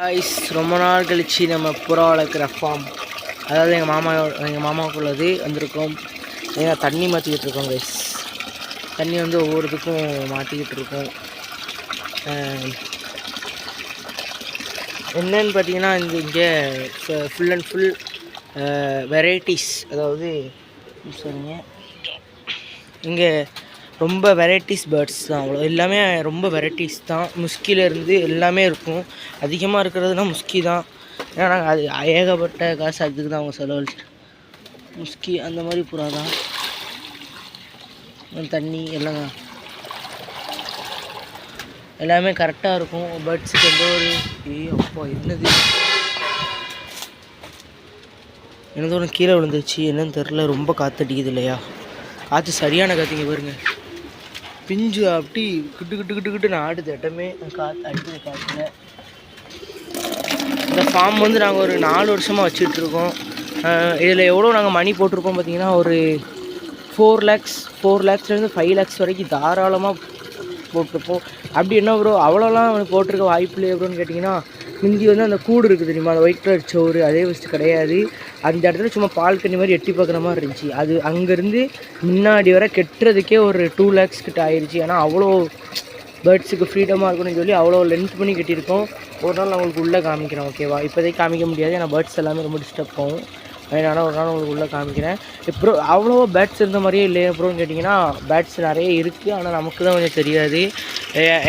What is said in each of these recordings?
Guys ரொம்ப நாள் கழிச்சு நம்ம புறா வளர்க்குற ஃபார்ம், அதாவது எங்கள் மாமாவுக்குள்ளது வந்திருக்கோம். ஏன்னா தண்ணி மாற்றிக்கிட்டு இருக்கோம் கைஸ். தண்ணி வந்து ஒவ்வொருத்துக்கும் மாற்றிக்கிட்டு இருக்கோம். என்னன்னு பார்த்தீங்கன்னா இங்கே ஃபுல் அண்ட் ஃபுல் வெரைட்டிஸ், அதாவது சரிங்க இங்கே ரொம்ப வெரைட்டிஸ் பேர்ட்ஸ் தான். அவ்வளோ எல்லாமே ரொம்ப வெரைட்டிஸ் தான். முஸ்கிலேருந்து எல்லாமே இருக்கும். அதிகமாக இருக்கிறதுனா முஸ்கி தான். ஏன்னா நாங்கள் அது ஏகப்பட்ட காசு அதுக்கு தான் அவங்க செலவழிச்சு. முஸ்கி அந்த மாதிரி புறா தான். தண்ணி எல்லாம் எல்லாமே கரெக்டாக இருக்கும். பேர்ட்ஸுக்கு எந்த ஒரு அப்பா என்னது ஒன்று கீழே விழுந்துச்சு, என்னன்னு தெரில. ரொம்ப காற்றடிக்குது இல்லையா? காற்று சரியான காற்றுங்க பாருங்க. பிஞ்சு அப்படி கிட்டு ஆடுது இடமே காற்று அடிக்குது காற்றுல. இந்த ஃபார்ம் வந்து நாங்கள் ஒரு 4 வருஷமாக வச்சுட்ருக்கோம். இதில் எவ்வளோ நாங்கள் மணி போட்டிருக்கோம் பார்த்தீங்கன்னா, ஒரு 4 lakhsலேருந்து 5 lakhs வரைக்கும் தாராளமாக போட்டிருப்போம். அப்படி என்ன ப்ரோ அவ்வளோலாம் போட்டிருக்க வாய்ப்பு இல்லையே ப்ரோன்னு கேட்டிங்கன்னா, முந்தி வந்து அந்த கூடு இருக்குது தெரியுமா, அந்த ஒயிட் கலர் சோறு, அதே ஃபஸ்ட்டு கிடையாது. அந்த இடத்துல சும்மா பால்கனி மாதிரி எட்டி பார்க்குற மாதிரி இருந்துச்சு. அது அங்கேருந்து முன்னாடி வர கெட்டுறதுக்கே ஒரு 2 lakhs கிட்ட ஆயிடுச்சு. ஏன்னா அவ்வளோ பேர்ட்ஸுக்கு ஃப்ரீடமாக இருக்கணும்னு சொல்லி அவ்வளோ லென்த் பண்ணி கட்டியிருக்கோம். ஒரு நாள் நான் உங்களுக்கு உள்ளே காமிக்கிறேன், ஓகேவா? இப்போதைக்கு காமிக்க முடியாது, ஏன்னா பேர்ட்ஸ் எல்லாமே ரொம்ப டிஸ்டர்ப் ஆகும். அதனால் ஒரு நாள் உங்களுக்கு உள்ளே காமிக்கிறேன். இப்போ அவ்வளோ பேட்ஸ் இருந்த மாதிரியே இல்லையே ப்ரோன்னு கேட்டிங்கன்னா, பேட்ஸ் நிறைய இருக்குது. ஆனால் நமக்கு தான் கொஞ்சம் தெரியாது.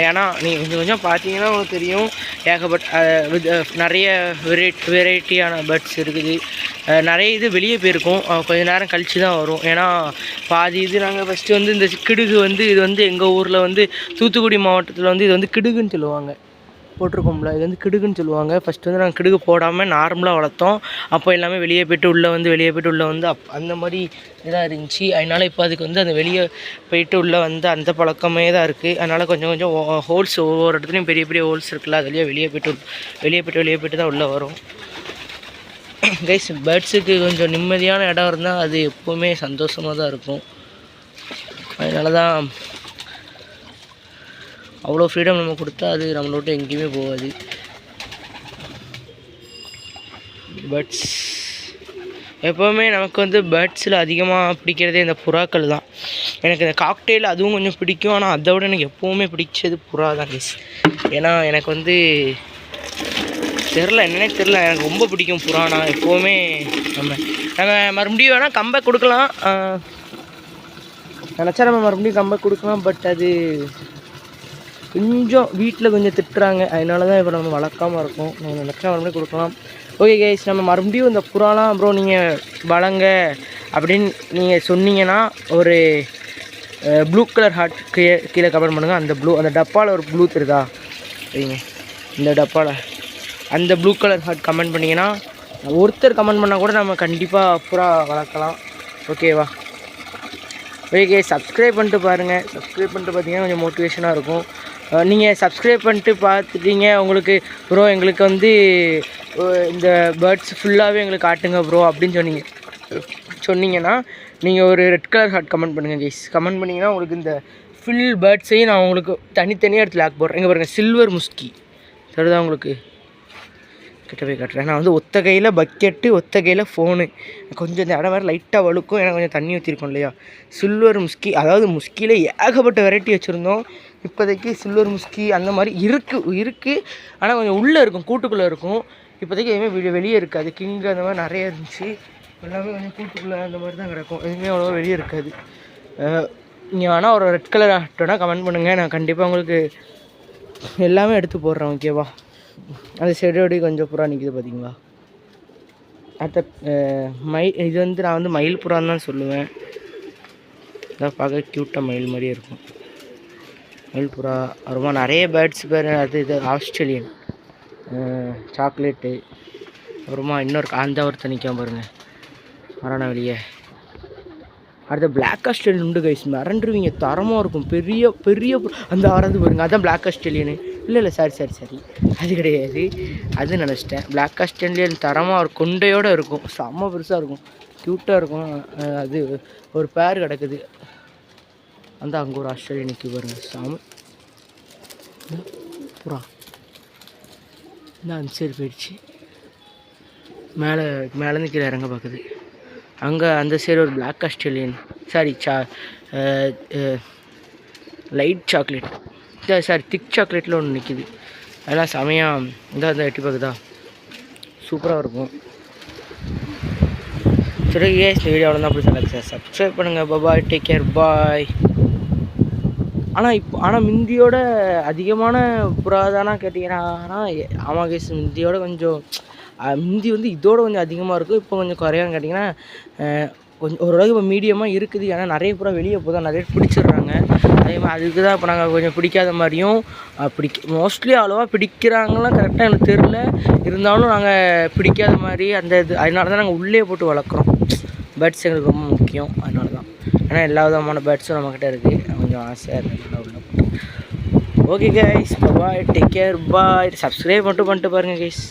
ஏன்னா நீங்கள் கொஞ்சம் பார்த்தீங்கன்னா உங்களுக்கு தெரியும். ஏகப்பட்ட நிறைய வெரைட்டியான பேர்ட்ஸ் இருக்குது. நிறைய இது வெளியே போயிருக்கும், கொஞ்சம் நேரம் கழித்து தான் வரும். ஏன்னா பாதி இது நாங்கள் ஃபஸ்ட்டு வந்து இந்த கிடுகு வந்து இது வந்து எங்கள் ஊரில் வந்து தூத்துக்குடி மாவட்டத்தில் வந்து இது வந்து கிடுகுன்னு சொல்லுவாங்க. போட்டிருக்கோம்ல, இது வந்து கிடுகுன்னு சொல்லுவாங்க. ஃபஸ்ட்டு வந்து நாங்கள் கிடுகு போடாமல் நார்மலாக வளர்த்தோம். அப்போ எல்லாமே வெளியே போய்ட்டு உள்ளே வந்து அந்த மாதிரி இதாக இருந்துச்சு. அதனால் இப்போ அதுக்கு வந்து அந்த வெளியே போய்ட்டு உள்ளே வந்து அந்த பழக்கமே தான் இருக்குது. அதனால் கொஞ்சம் ஹோல்ஸ் ஒவ்வொரு இடத்துலையும் பெரிய பெரிய ஹோல்ஸ் இருக்குல்ல, அதுலேயே வெளியே போய்ட்டு தான் உள்ளே வரும். கைஸ், பேர்ட்ஸுக்கு கொஞ்சம் நிம்மதியான இடம் இருந்தால் அது எப்போவுமே சந்தோஷமாக தான் இருக்கும். அதனால தான் அவ்வளோ ஃப்ரீடம் நம்ம கொடுத்தா அது நம்மளை விட்டு எங்கேயுமே போகாது. பேர்ட்ஸ் எப்போவுமே நமக்கு வந்து பேர்ட்ஸில் அதிகமாக பிடிக்கிறதே இந்த புறாக்கள் தான். எனக்கு இந்த காக்டெயில் அதுவும் கொஞ்சம் பிடிக்கும். ஆனால் அதை விட எனக்கு எப்போவுமே பிடிச்சது புறா தான் கைஸ். ஏன்னா எனக்கு வந்து என்னன்னே தெரில, எனக்கு ரொம்ப பிடிக்கும் புறானா. எப்போவுமே நம்ம மறுபடியும் வேணால் கம்பேக் கொடுக்கலாம், நினச்சா நம்ம மறுபடியும் கம்பேக் கொடுக்கலாம். பட் அது கொஞ்சம் வீட்டில் கொஞ்சம் திட்டுறாங்க. அதனால தான் இப்போ நம்ம வளர்க்காமல் இருக்கோம். நம்ம நினச்சா மறுபடியும் கொடுக்கலாம். ஓகே கைஸ், நம்ம மறுபடியும் இந்த புறாலாம் அப்புறம் நீங்கள் வளங்க அப்படின்னு நீங்கள் சொன்னீங்கன்னா ஒரு ப்ளூ கலர் ஹார்ட் கீழே கமெண்ட் பண்ணுங்கள். அந்த டப்பாவில் ஒரு ப்ளூ தெரியுதா சரிங்க, இந்த டப்பாவில் அந்த ப்ளூ கலர் ஹார்ட் கமெண்ட் பண்ணிங்கன்னா, ஒருத்தர் கமெண்ட் பண்ணால் கூட நம்ம கண்டிப்பாக புறா வளர்க்கலாம், ஓகேவா? ஓகே, சப்ஸ்கிரைப் பண்ணிட்டு பாருங்கள். சப்ஸ்கிரைப் பண்ணிட்டு பார்த்தீங்கன்னா கொஞ்சம் மோட்டிவேஷனாக இருக்கும். நீங்கள் சப்ஸ்கிரைப் பண்ணிட்டு பார்த்துட்டீங்க, உங்களுக்கு ப்ரோ எங்களுக்கு வந்து இந்த பேர்ட்ஸ் ஃபுல்லாகவே எங்களுக்கு காட்டுங்க ப்ரோ அப்படின்னு சொன்னீங்கன்னா நீங்கள் ஒரு ரெட் கலர் ஹார்ட் கமெண்ட் பண்ணுங்கள் கைஸ். கமெண்ட் பண்ணிங்கன்னா உங்களுக்கு இந்த ஃபுல் பேர்ட்ஸையும் நான் உங்களுக்கு தனித்தனியாக எடுத்து லாக் போடுறேன். இங்கே பாருங்கள், சில்வர் முஸ்கி சரிதான். உங்களுக்கு கிட்ட போய் காட்டுறேன். நான் வந்து ஒத்த கையில் பக்கெட்டு, ஒத்த கையில் ஃபோனு. கொஞ்சம் இந்த இடம் வேறு லைட்டாக வழுக்கும், எனக்கு கொஞ்சம் தண்ணி ஊற்றிருக்கோம் இல்லையா. சில்வர் முஸ்கி, அதாவது முஸ்கியில் ஏகப்பட்ட வெரைட்டி வச்சுருந்தோம். இப்போதைக்கு சில்வர் முஸ்கி அந்த மாதிரி இருக்குது. ஆனால் கொஞ்சம் உள்ளே இருக்கும், கூட்டுக்குள்ளே இருக்கும். இப்போதைக்கு எதுவுமே வெளியே இருக்காது. கிங்கு அந்த மாதிரி நிறைய இருந்துச்சு. எல்லாமே கொஞ்சம் கூட்டுக்குள்ளே அந்த மாதிரி தான் கிடக்கும். எதுவுமே அவ்வளோவா வெளியே இருக்காது. நீங்கள் வேணால் ஒரு ரெட் கலர் ஆட்டோனா கமெண்ட் பண்ணுங்கள், நான் கண்டிப்பாக உங்களுக்கு எல்லாமே எடுத்து போடுறேன், ஓகேவா? அந்த செடியோடி கொஞ்சம் புறா நிற்கிது பார்த்தீங்களா. அடுத்த இது வந்து நான் வந்து மயில் புறான்னு தான் சொல்லுவேன். இதான் பார்க்க க்யூட்டாக மயில் மாதிரியே இருக்கும். மயில் புறா ரொம்ப நிறைய பேர்ட்ஸ் பேர். இது ஆஸ்திரேலியன் சாக்லேட்டு. அப்புறமா இன்னொரு அந்த ஒருத்தர் நிற்காம பாருங்கள், மரண வெளியே. அடுத்த பிளாக் ஆஸ்திரேலியன் உண்டு கைஸ், மறந்துடுவீங்க, தரமாக இருக்கும். பெரிய அந்த ஆறாவது பாருங்கள், அதுதான் பிளாக் ஆஸ்திரேலியனு. இல்லை சாரி அது கிடையாது, அது நினச்சிட்டேன். பிளாக் ஆஸ்திரேலியன் தரமாக ஒரு கொண்டையோடு இருக்கும், செம்ம பெருசாக இருக்கும், க்யூட்டாக இருக்கும். அது ஒரு பேர் கிடக்குது. அந்த அங்கே ஒரு ஆஸ்திரேலியன் நிற்க பாருங்கள், செம்ம புறா. இந்த அந்த சைடு போயிடுச்சு. மேலேருந்து கீழே இறங்க பார்க்குது. அங்கே அந்த சைடு ஒரு black Australian sorry light chocolate sorry thick சாக்லேட்டில் ஒன்று நிற்கிது. அதெல்லாம் செமையாக இந்த எட்டி பார்க்குதா, சூப்பராக இருக்கும். சரி இந்த வீடியோ அவ்வளோ தான். அப்படி சார் சப்ஸ்கிரைப் பண்ணுங்கள். பாய், டேக் கேர், பாய். ஆனால் முந்தியோட அதிகமான புறாதானா கேட்டிங்கன்னா ஆமாம் கேஸ், முந்தியோட கொஞ்சம் முந்தி வந்து இதோட கொஞ்சம் அதிகமாக இருக்கும். இப்போ கொஞ்சம் குறையான்னு கேட்டிங்கன்னா கொஞ்சம் ஓரளவுக்கு இப்போ மீடியமாக இருக்குது. ஏன்னா நிறைய புறா வெளியே போதான் நிறைய பிடிச்சிடுறாங்க. அதே மாதிரி அதுக்கு தான் இப்போ நாங்கள் கொஞ்சம் பிடிக்காத மாதிரியும் மோஸ்ட்லி அவ்வளோவா பிடிக்கிறாங்களாம் கரெக்டாக எனக்கு தெரில. இருந்தாலும் நாங்கள் பிடிக்காத மாதிரி அந்த இது அதனால தான் நாங்கள் உள்ளே போட்டு வளர்க்குறோம். பேர்ட்ஸ் எங்களுக்கு ரொம்ப முக்கியம். அதனால தான். ஏன்னா எல்லா விதமான பேர்ட்ஸும் நம்மக்கிட்ட இருக்குது. கொஞ்சம் ஆசையாக இருக்குது உள்ள போட்டு. ஓகே கைஸ், பாய், டேக் கேர், பாய். சப்ஸ்கிரைப் மட்டும் பண்ணிட்டு பாருங்கள் கைஸ்.